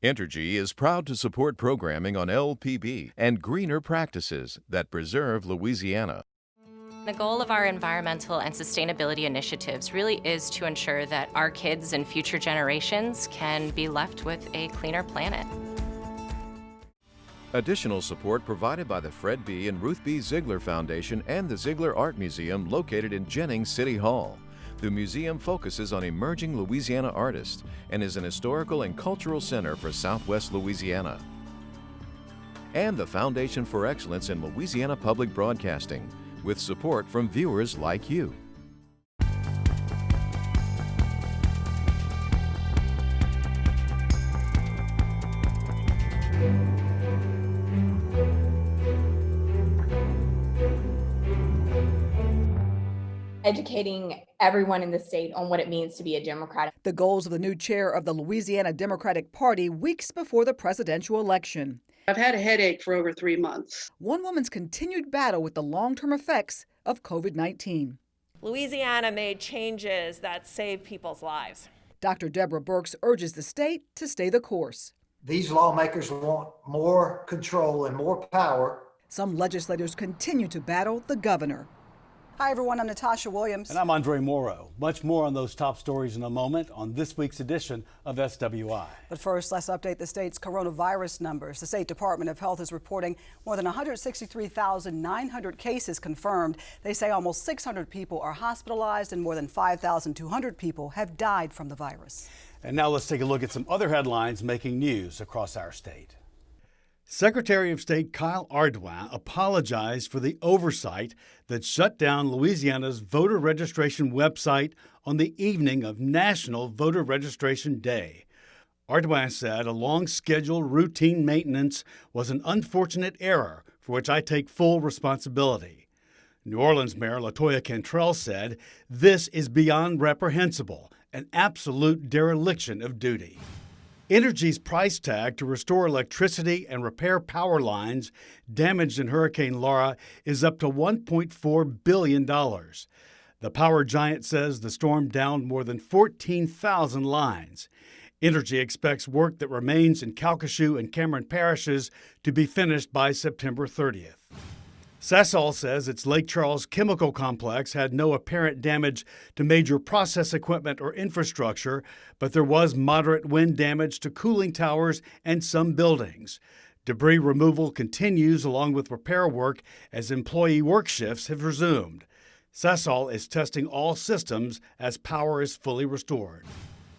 Entergy is proud to support programming on LPB and greener practices that preserve Louisiana. The goal of our environmental and sustainability initiatives really is to ensure that our kids and future generations can be left with a cleaner planet. Additional support provided by the Fred B. and Ruth B. Ziegler Foundation and the Ziegler Art Museum located in Jennings City Hall. The museum focuses on emerging Louisiana artists and is an historical and cultural center for Southwest Louisiana. And the Foundation for Excellence in Louisiana Public Broadcasting, with support from viewers like you. Educating everyone in the state on what it means to be a Democrat. The goals of the new chair of the Louisiana Democratic Party weeks before the presidential election. I've had a headache for over 3 months. One woman's continued battle with the long-term effects of COVID-19. Louisiana made changes that saved people's lives. Dr. Deborah Birx urges the state to stay the course. These lawmakers want more control and more power. Some legislators continue to battle the governor. Hi, everyone. I'm Natasha Williams. And I'm Andre Morrow. Much more on those top stories in a moment on this week's edition of SWI. But first, let's update the state's coronavirus numbers. The State Department of Health is reporting more than 163,900 cases confirmed. They say almost 600 people are hospitalized and more than 5,200 people have died from the virus. And now let's take a look at some other headlines making news across our state. Secretary of State Kyle Ardoin apologized for the oversight that shut down Louisiana's voter registration website on the evening of National Voter Registration Day. Ardoin said a long-scheduled routine maintenance was an unfortunate error for which I take full responsibility. New Orleans Mayor LaToya Cantrell said, "This is beyond reprehensible, an absolute dereliction of duty." Entergy's price tag to restore electricity and repair power lines damaged in Hurricane Laura is up to $1.4 billion. The power giant says the storm downed more than 14,000 lines. Entergy expects work that remains in Calcasieu and Cameron parishes to be finished by September 30th. Sasol says its Lake Charles chemical complex had no apparent damage to major process equipment or infrastructure, but there was moderate wind damage to cooling towers and some buildings. Debris removal continues along with repair work as employee work shifts have resumed. Sasol is testing all systems as power is fully restored.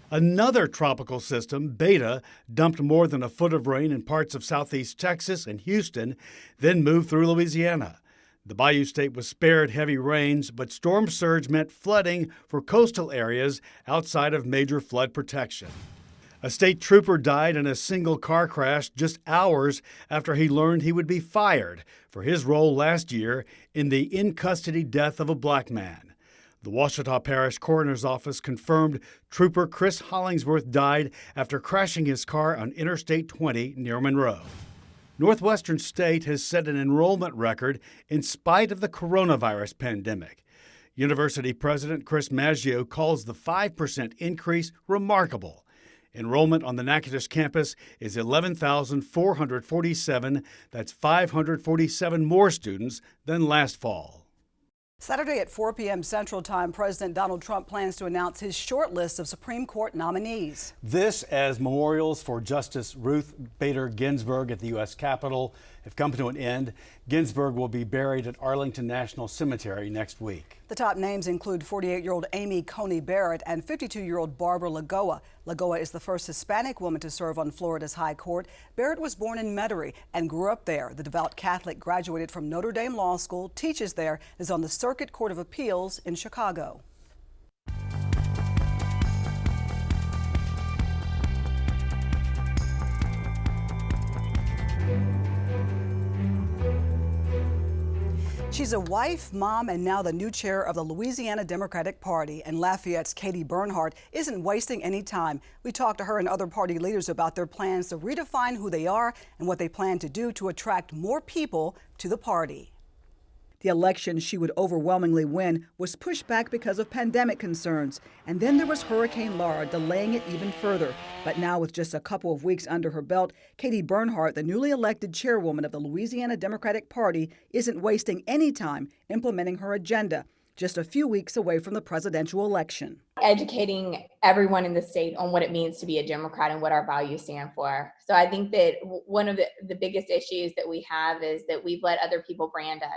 Another tropical system, Beta, dumped more than a foot of rain in parts of southeast Texas and Houston, then moved through Louisiana. The Bayou State was spared heavy rains, but storm surge meant flooding for coastal areas outside of major flood protection. A state trooper died in a single car crash just hours after he learned he would be fired for his role last year in the in-custody death of a black man. The Ouachita Parish Coroner's Office confirmed Trooper Chris Hollingsworth died after crashing his car on Interstate 20 near Monroe. Northwestern State has set an enrollment record in spite of the coronavirus pandemic. University President Chris Maggio calls the 5% increase remarkable. Enrollment on the Natchitoches campus is 11,447. That's 547 more students than last fall. Saturday at 4 p.m. Central Time, President Donald Trump plans to announce his short list of Supreme Court nominees. This as memorials for Justice Ruth Bader Ginsburg at the U.S. Capitol have come to an end. Ginsburg will be buried at Arlington National Cemetery next week. The top names include 48-year-old Amy Coney Barrett and 52-year-old Barbara Lagoa. Lagoa is the first Hispanic woman to serve on Florida's High Court. Barrett was born in Metairie and grew up there. The devout Catholic graduated from Notre Dame Law School, teaches there, and is on the Circuit Court of Appeals in Chicago. She's a wife, mom, and now the new chair of the Louisiana Democratic Party. And Lafayette's Katie Bernhardt isn't wasting any time. We talked to her and other party leaders about their plans to redefine who they are and what they plan to do to attract more people to the party. The election she would overwhelmingly win was pushed back because of pandemic concerns. And then there was Hurricane Laura delaying it even further. But now with just a couple of weeks under her belt, Katie Bernhardt, the newly elected chairwoman of the Louisiana Democratic Party, isn't wasting any time implementing her agenda, just a few weeks away from the presidential election. Educating everyone in the state on what it means to be a Democrat and what our values stand for. So I think that one of the biggest issues that we have is that we've let other people brand us,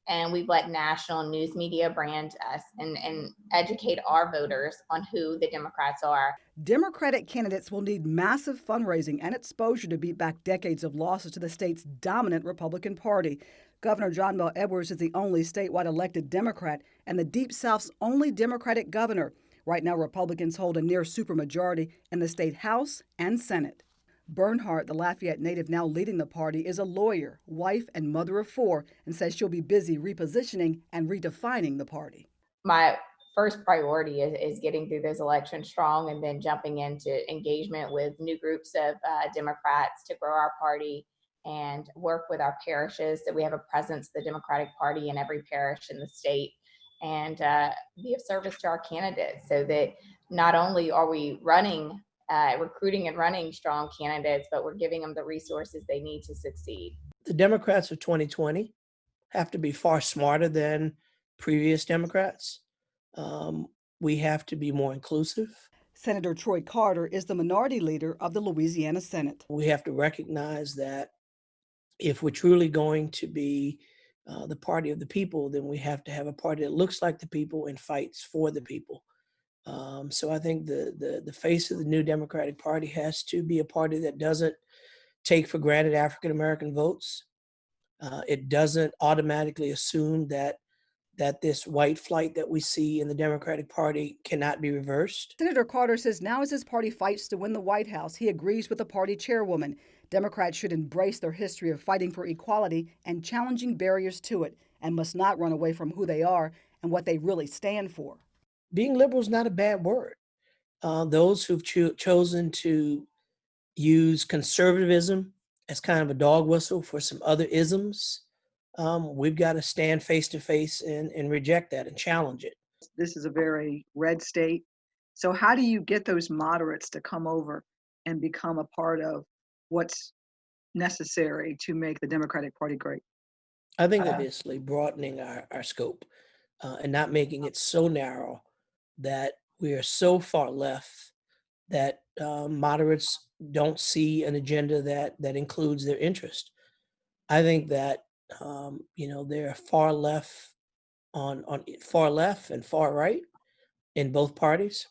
and we've let national news media brand us and educate our voters on who the Democrats are. Democratic candidates will need massive fundraising and exposure to beat back decades of losses to the state's dominant Republican Party. Governor John Bel Edwards is the only statewide elected Democrat and the Deep South's only Democratic governor. Right now, Republicans hold a near supermajority in the state House and Senate. Bernhardt, the Lafayette native now leading the party, is a lawyer, wife, and mother of 4, and says she'll be busy repositioning and redefining the party. My first priority is getting through this election strong and then jumping into engagement with new groups of Democrats to grow our party and work with our parishes so we have a presence of the Democratic Party in every parish in the state, and be of service to our candidates so that not only are we recruiting and running strong candidates, but we're giving them the resources they need to succeed. The Democrats of 2020 have to be far smarter than previous Democrats. We have to be more inclusive. Senator Troy Carter is the minority leader of the Louisiana Senate. We have to recognize that if we're truly going to be the party of the people, then we have to have a party that looks like the people and fights for the people. So I think the face of the new Democratic Party has to be a party that doesn't take for granted African American votes. It doesn't automatically assume that this white flight that we see in the Democratic Party cannot be reversed. Senator Carter says now as his party fights to win the White House, he agrees with the party chairwoman. Democrats should embrace their history of fighting for equality and challenging barriers to it, and must not run away from who they are and what they really stand for. Being liberal is not a bad word. Those who've chosen to use conservatism as kind of a dog whistle for some other isms, we've got to stand face to face and reject that and challenge it. This is a very red state. So how do you get those moderates to come over and become a part of what's necessary to make the Democratic Party great? I think obviously broadening our scope and not making it so narrow that we are so far left that moderates don't see an agenda that includes their interest. I think that they're far left on far left and far right in both parties,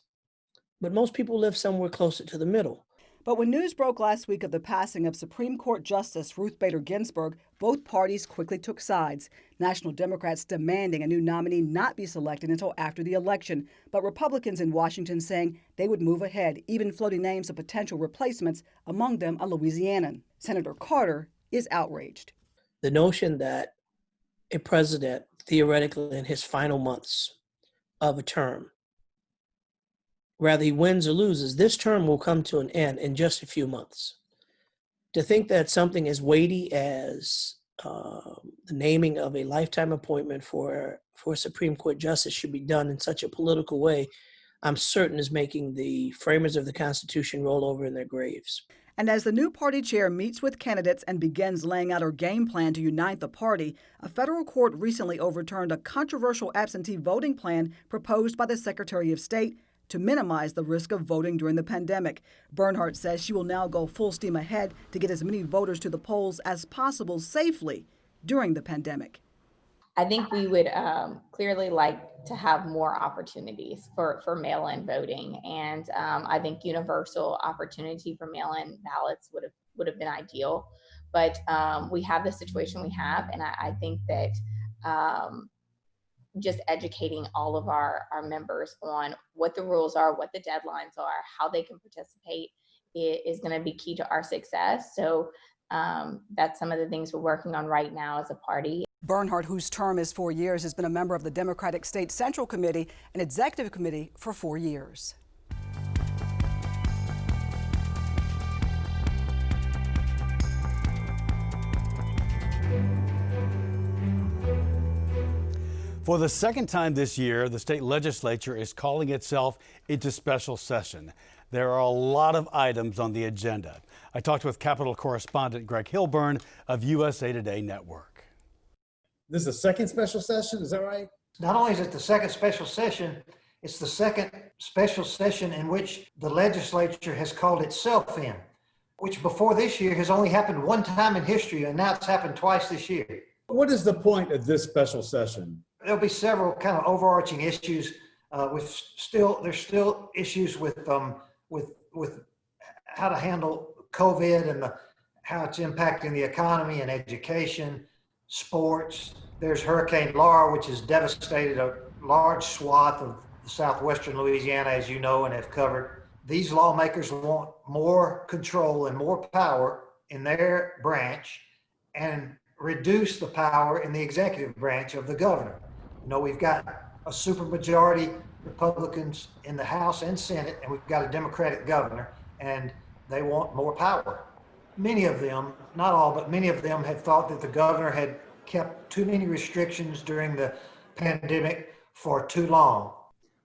but most people live somewhere closer to the middle. But when news broke last week of the passing of Supreme Court Justice Ruth Bader Ginsburg, both parties quickly took sides. National Democrats demanding a new nominee not be selected until after the election, but Republicans in Washington saying they would move ahead, even floating names of potential replacements, among them a Louisianan. Senator Carter is outraged. The notion that a president, theoretically in his final months of a term, whether he wins or loses, this term will come to an end in just a few months. To think that something as weighty as the naming of a lifetime appointment for a Supreme Court justice should be done in such a political way, I'm certain is making the framers of the Constitution roll over in their graves. And as the new party chair meets with candidates and begins laying out her game plan to unite the party, a federal court recently overturned a controversial absentee voting plan proposed by the Secretary of State to minimize the risk of voting during the pandemic. Bernhardt says she will now go full steam ahead to get as many voters to the polls as possible safely during the pandemic. I think we would clearly like to have more opportunities for mail-in voting, and I think universal opportunity for mail-in ballots would have been ideal. But we have the situation we have, and I think that just educating all of our members on what the rules are, what the deadlines are, how they can participate is going to be key to our success. So that's some of the things we're working on right now as a party. Bernhardt, whose term is 4 years, has been a member of the Democratic State Central Committee and Executive Committee for 4 years. For the second time this year, the state legislature is calling itself into special session. There are a lot of items on the agenda. I talked with Capitol correspondent Greg Hilburn of USA Today Network. This is the second special session, is that right? Not only is it the second special session, it's the second special session in which the legislature has called itself in, which before this year has only happened one time in history, and now it's happened twice this year. What is the point of this special session? There'll be several kind of overarching issues. There's still issues with how to handle COVID and how it's impacting the economy and education, sports. There's Hurricane Laura, which has devastated a large swath of southwestern Louisiana, as you know and have covered. These lawmakers want more control and more power in their branch and reduce the power in the executive branch of the governor. You know, we've got a supermajority Republicans in the House and Senate, and we've got a Democratic governor, and they want more power. Many of them, not all, but many of them have thought that the governor had kept too many restrictions during the pandemic for too long.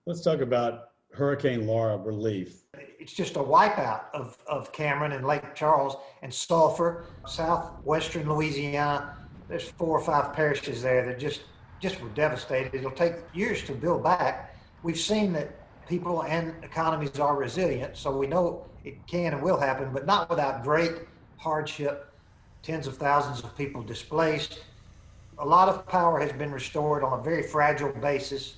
Let's talk about Hurricane Laura relief. It's just a wipeout of Cameron and Lake Charles and Sulphur, southwestern Louisiana. There's 4 or 5 parishes there that just were devastated. It'll take years to build back. We've seen that people and economies are resilient, so we know it can and will happen, but not without great hardship, tens of thousands of people displaced. A lot of power has been restored on a very fragile basis.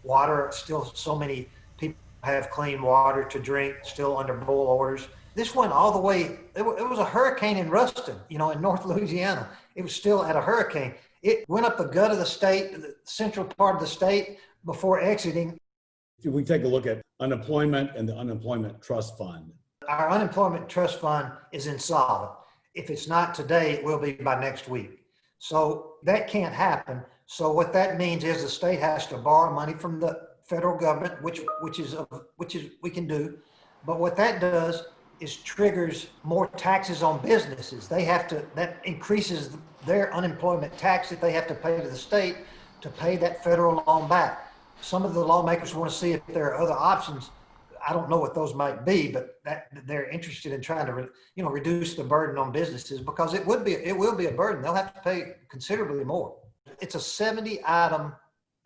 Water, still so many people have clean water to drink, still under boil orders. This went all the way, it was a hurricane in Ruston, you know, in North Louisiana. It was still at a hurricane. It went up the gut of the state, the central part of the state, before exiting. If we take a look at unemployment and the unemployment trust fund. Our unemployment trust fund is insolvent. If it's not today, it will be by next week. So that can't happen. So what that means is the state has to borrow money from the federal government, which we can do. But what that does is triggers more taxes on businesses. That increases their unemployment tax that they have to pay to the state to pay that federal loan back. Some of the lawmakers want to see if there are other options. I don't know what those might be, but they're interested in trying to, reduce the burden on businesses, because it will be a burden. They'll have to pay considerably more. It's a 70-item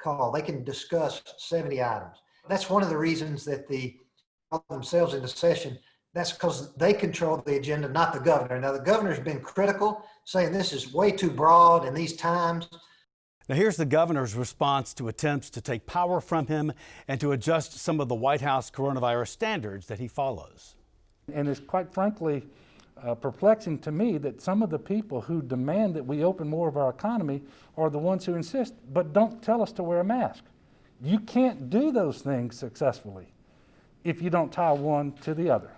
call. They can discuss 70 items. That's one of the reasons that they call themselves into session. That's because they control the agenda, not the governor. Now, the governor's been critical, saying this is way too broad in these times. Now here's the governor's response to attempts to take power from him and to adjust some of the White House coronavirus standards that he follows. And it's quite frankly perplexing to me that some of the people who demand that we open more of our economy are the ones who insist, but don't tell us to wear a mask. You can't do those things successfully if you don't tie one to the other.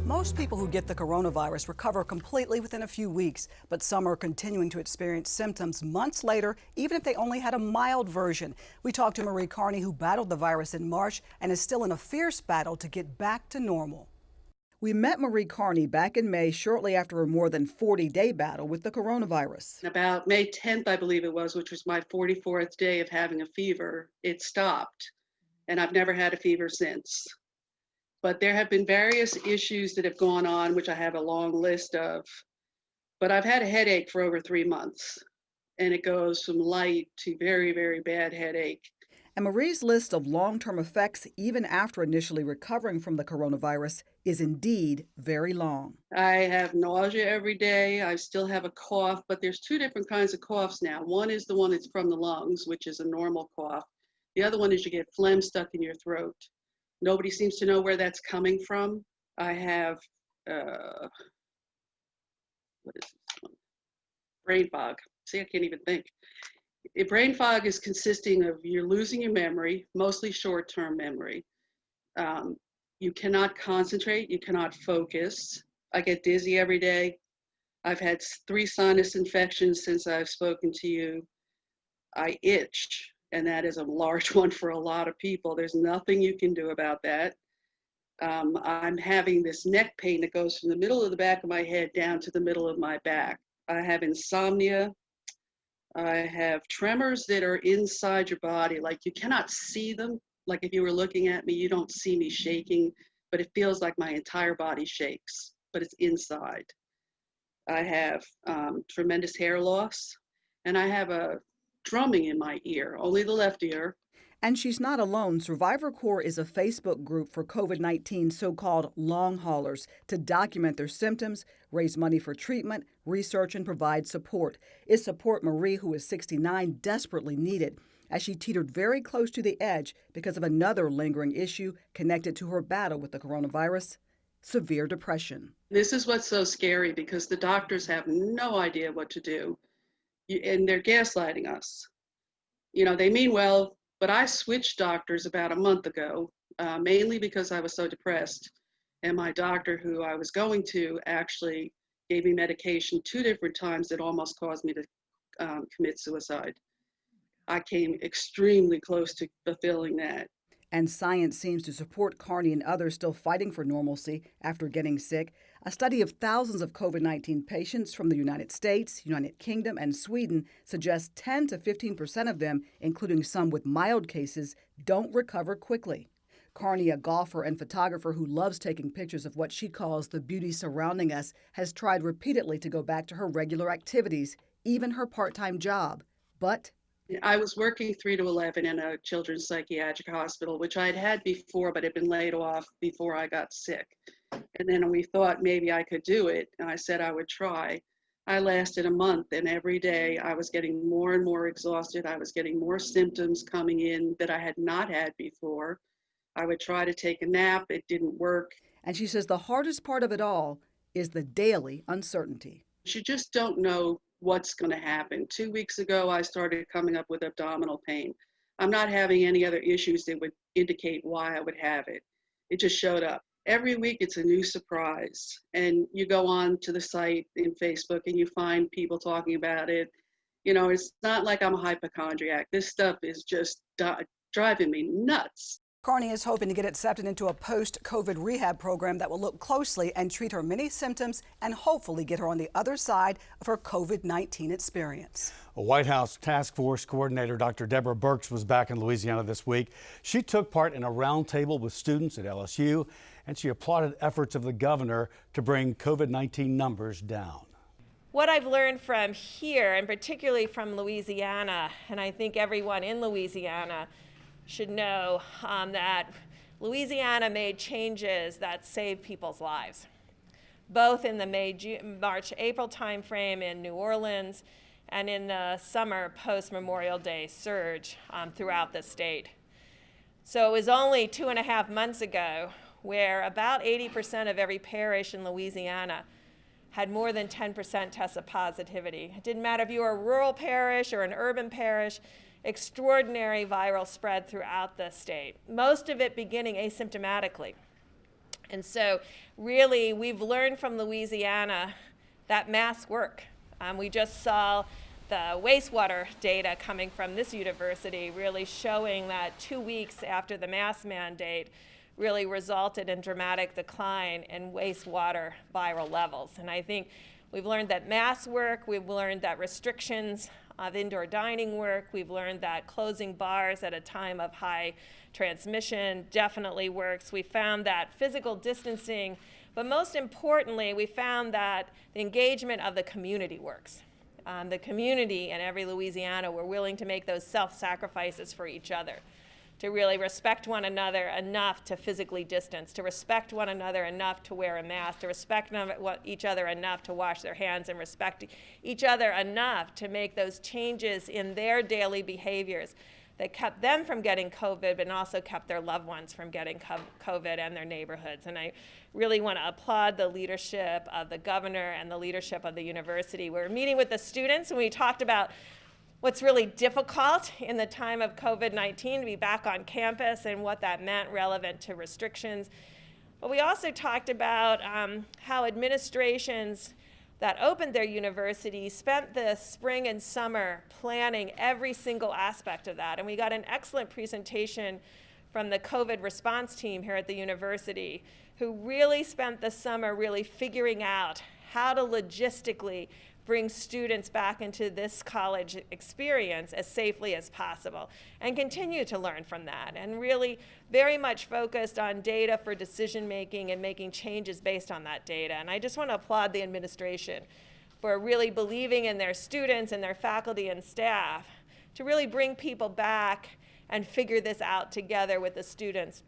Most people who get the coronavirus recover completely within a few weeks, but some are continuing to experience symptoms months later, even if they only had a mild version. We talked to Marie Carney, who battled the virus in March and is still in a fierce battle to get back to normal. We met Marie Carney back in May, shortly after a more than 40-day battle with the coronavirus. About May 10th, I believe it was, which was my 44th day of having a fever, it stopped. And I've never had a fever since. But there have been various issues that have gone on, which I have a long list of. But I've had a headache for over 3 months, and it goes from light to very, very bad headache. And Marie's list of long-term effects, even after initially recovering from the coronavirus, is indeed very long. I have nausea every day. I still have a cough, but there's 2 different kinds of coughs now. One is the one that's from the lungs, which is a normal cough. The other one is you get phlegm stuck in your throat. Nobody seems to know where that's coming from. I have, what is this one? Brain fog. See, I can't even think. Brain fog is consisting of you're losing your memory, mostly short-term memory. You cannot concentrate, you cannot focus. I get dizzy every day. I've had 3 sinus infections since I've spoken to you. I itch, and that is a large one for a lot of people. There's nothing you can do about that. I'm having this neck pain that goes from the middle of the back of my head down to the middle of my back. I have insomnia. I have tremors that are inside your body, like you cannot see them. Like if you were looking at me, you don't see me shaking, but it feels like my entire body shakes, but it's inside. I have tremendous hair loss, and I have a drumming in my ear, only the left ear. And she's not alone. Survivor Corps is a Facebook group for COVID-19 so-called long haulers to document their symptoms, raise money for treatment, research, and provide support. It's support Marie, who is 69, desperately needed as she teetered very close to the edge because of another lingering issue connected to her battle with the coronavirus: severe depression. This is what's so scary, because the doctors have no idea what to do, and they're gaslighting us. You know, they mean well, but I switched doctors about a month ago, mainly because I was so depressed. And my doctor, who I was going to, actually gave me medication 2 different times that almost caused me to commit suicide. I came extremely close to fulfilling that. And science seems to support Carney and others still fighting for normalcy after getting sick. A study of thousands of COVID-19 patients from the United States, United Kingdom, and Sweden suggests 10 to 15% of them, including some with mild cases, don't recover quickly. Carney, a golfer and photographer who loves taking pictures of what she calls the beauty surrounding us, has tried repeatedly to go back to her regular activities, even her part-time job. But I was working 3 to 11 in a children's psychiatric hospital, which I'd had before, but had been laid off before I got sick. And then we thought maybe I could do it, and I said I would try. I lasted a month, and every day I was getting more and more exhausted. I was getting more symptoms coming in that I had not had before. I would try to take a nap. It didn't work. And she says the hardest part of it all is the daily uncertainty. You just don't know what's going to happen. 2 weeks ago, I started coming up with abdominal pain. I'm not having any other issues that would indicate why I would have it. It just showed up. Every week, it's a new surprise. And you go on to the site in Facebook and you find people talking about it. You know, it's not like I'm a hypochondriac. This stuff is just driving me nuts. Carney is hoping to get accepted into a post-COVID rehab program that will look closely and treat her many symptoms and hopefully get her on the other side of her COVID-19 experience. A White House task force coordinator, Dr. Deborah Birx, was back in Louisiana this week. She took part in a roundtable with students at LSU, and she applauded efforts of the governor to bring COVID-19 numbers down. What I've learned from here, and particularly from Louisiana, and I think everyone in Louisiana should know that Louisiana made changes that saved people's lives, both in the March, April timeframe in New Orleans and in the summer post-Memorial Day surge throughout the state. So it was only 2.5 months ago where about 80% of every parish in Louisiana had more than 10% tested positivity. It didn't matter if you were a rural parish or an urban parish. Extraordinary viral spread throughout the state, most of it beginning asymptomatically. And so really we've learned from Louisiana that masks work. We just saw the wastewater data coming from this university really showing that 2 weeks after the mask mandate really resulted in dramatic decline in wastewater viral levels. And I think we've learned that masks work, we've learned that restrictions of indoor dining work. We've learned that closing bars at a time of high transmission definitely works. We found that physical distancing, but most importantly, we found that the engagement of the community works. The community in every Louisiana were willing to make those self-sacrifices for each other, to really respect one another enough to physically distance, to respect one another enough to wear a mask, to respect each other enough to wash their hands, and respect each other enough to make those changes in their daily behaviors that kept them from getting COVID, but also kept their loved ones from getting COVID and their neighborhoods. And I really want to applaud the leadership of the governor and the leadership of the university. We were meeting with the students and we talked about what's really difficult in the time of COVID-19 to be back on campus and what that meant relevant to restrictions. But we also talked about how administrations that opened their universities spent the spring and summer planning every single aspect of that. And we got an excellent presentation from the COVID response team here at the university, who really spent the summer really figuring out how to logistically bring students back into this college experience as safely as possible and continue to learn from that, and really very much focused on data for decision making and making changes based on that data. And I just want to applaud the administration for really believing in their students and their faculty and staff to really bring people back and figure this out together with the students.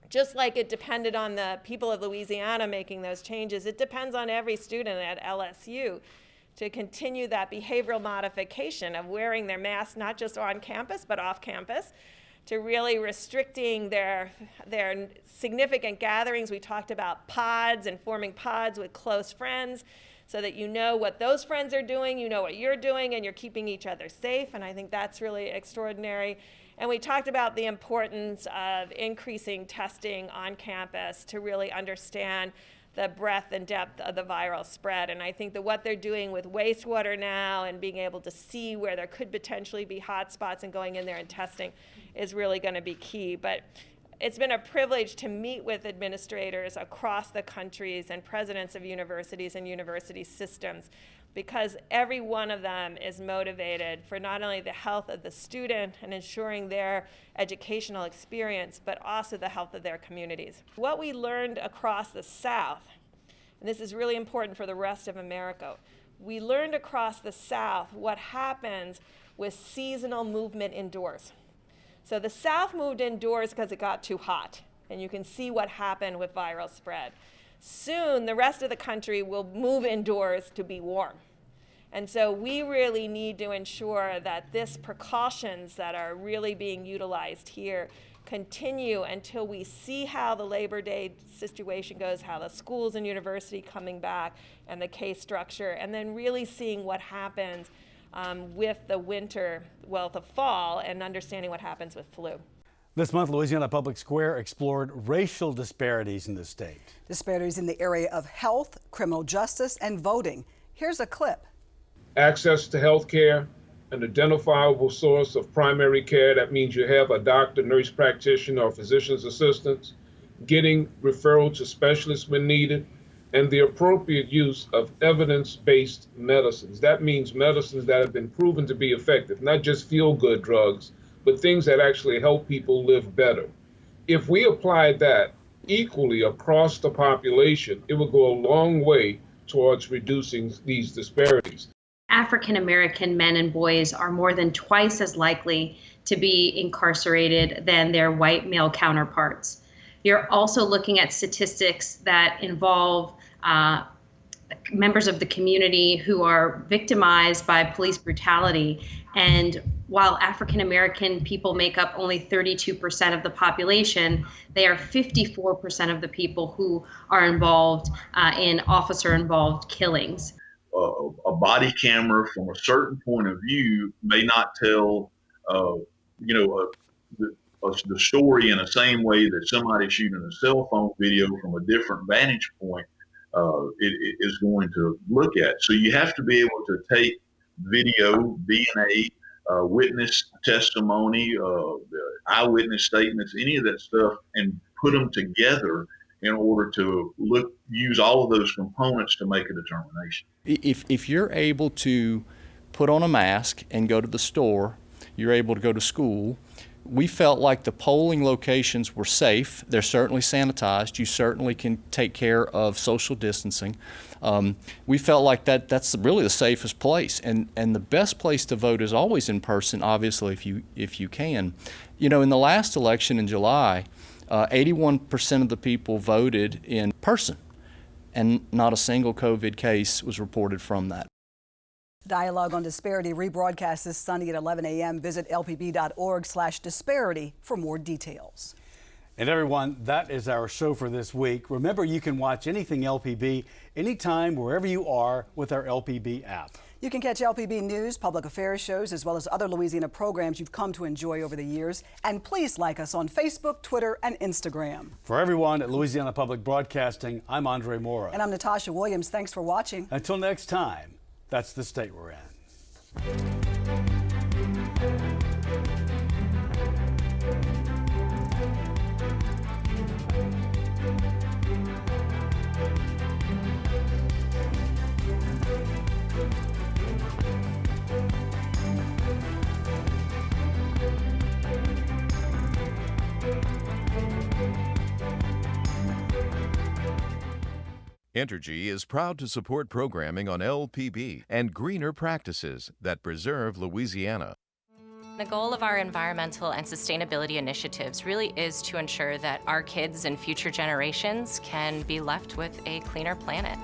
Just like it depended on the people of Louisiana making those changes, it depends on every student at LSU to continue that behavioral modification of wearing their masks, not just on campus, but off campus, to really restricting their significant gatherings. We talked about pods and forming pods with close friends so that you know what those friends are doing, you know what you're doing, and you're keeping each other safe, and I think that's really extraordinary. And we talked about the importance of increasing testing on campus to really understand the breadth and depth of the viral spread. And I think that what they're doing with wastewater now and being able to see where there could potentially be hot spots and going in there and testing is really going to be key. But it's been a privilege to meet with administrators across the countries and presidents of universities and university systems, because every one of them is motivated for not only the health of the student and ensuring their educational experience, but also the health of their communities. What we learned across the South, and this is really important for the rest of America, we learned across the South what happens with seasonal movement indoors. So the South moved indoors because it got too hot, and you can see what happened with viral spread. Soon, the rest of the country will move indoors to be warm. And so we really need to ensure that these precautions that are really being utilized here continue until we see how the Labor Day situation goes, how the schools and university coming back, and the case structure, and then really seeing what happens with the winter, well, the fall, and understanding what happens with flu. This month, Louisiana Public Square explored racial disparities in the state. Disparities in the area of health, criminal justice, and voting. Here's a clip. Access to health care, an identifiable source of primary care. That means you have a doctor, nurse practitioner, or physician's assistants, getting referral to specialists when needed, and the appropriate use of evidence-based medicines. That means medicines that have been proven to be effective, not just feel-good drugs, but things that actually help people live better. If we applied that equally across the population, it would go a long way towards reducing these disparities. African American men and boys are more than twice as likely to be incarcerated than their white male counterparts. You're also looking at statistics that involve members of the community who are victimized by police brutality. And while African American people make up only 32% of the population, they are 54% of the people who are involved in officer-involved killings. A body camera from a certain point of view may not tell, the story in the same way that somebody shooting a cell phone video from a different vantage point is going to look at. So you have to be able to take video, DNA, witness testimony, eyewitness statements, any of that stuff, and put them together in order to use all of those components to make a determination. If you're able to put on a mask and go to the store, you're able to go to school. We felt like the polling locations were safe. They're certainly sanitized. You certainly can take care of social distancing. We felt like that's really the safest place. And the best place to vote is always in person, obviously, if you can. You know, in the last election in July, 81% of the people voted in person, and not a single COVID case was reported from that. Dialogue on Disparity rebroadcast this Sunday at 11 a.m. Visit lpb.org/disparity for more details. And everyone, that is our show for this week. Remember, you can watch anything LPB anytime, wherever you are, with our LPB app. You can catch LPB news, public affairs shows, as well as other Louisiana programs you've come to enjoy over the years. And please like us on Facebook, Twitter, and Instagram. For everyone at Louisiana Public Broadcasting, I'm Andre Mora. And I'm Natasha Williams. Thanks for watching. Until next time, that's the state we're in. Entergy is proud to support programming on LPB and greener practices that preserve Louisiana. The goal of our environmental and sustainability initiatives really is to ensure that our kids and future generations can be left with a cleaner planet.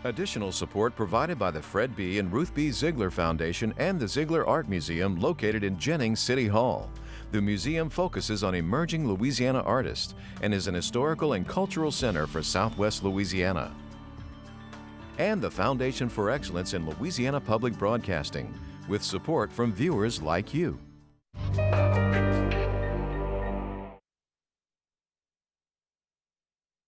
Additional support provided by the Fred B. and Ruth B. Ziegler Foundation and the Ziegler Art Museum located in Jennings City Hall. The museum focuses on emerging Louisiana artists and is an historical and cultural center for Southwest Louisiana. And the Foundation for Excellence in Louisiana Public Broadcasting, with support from viewers like you.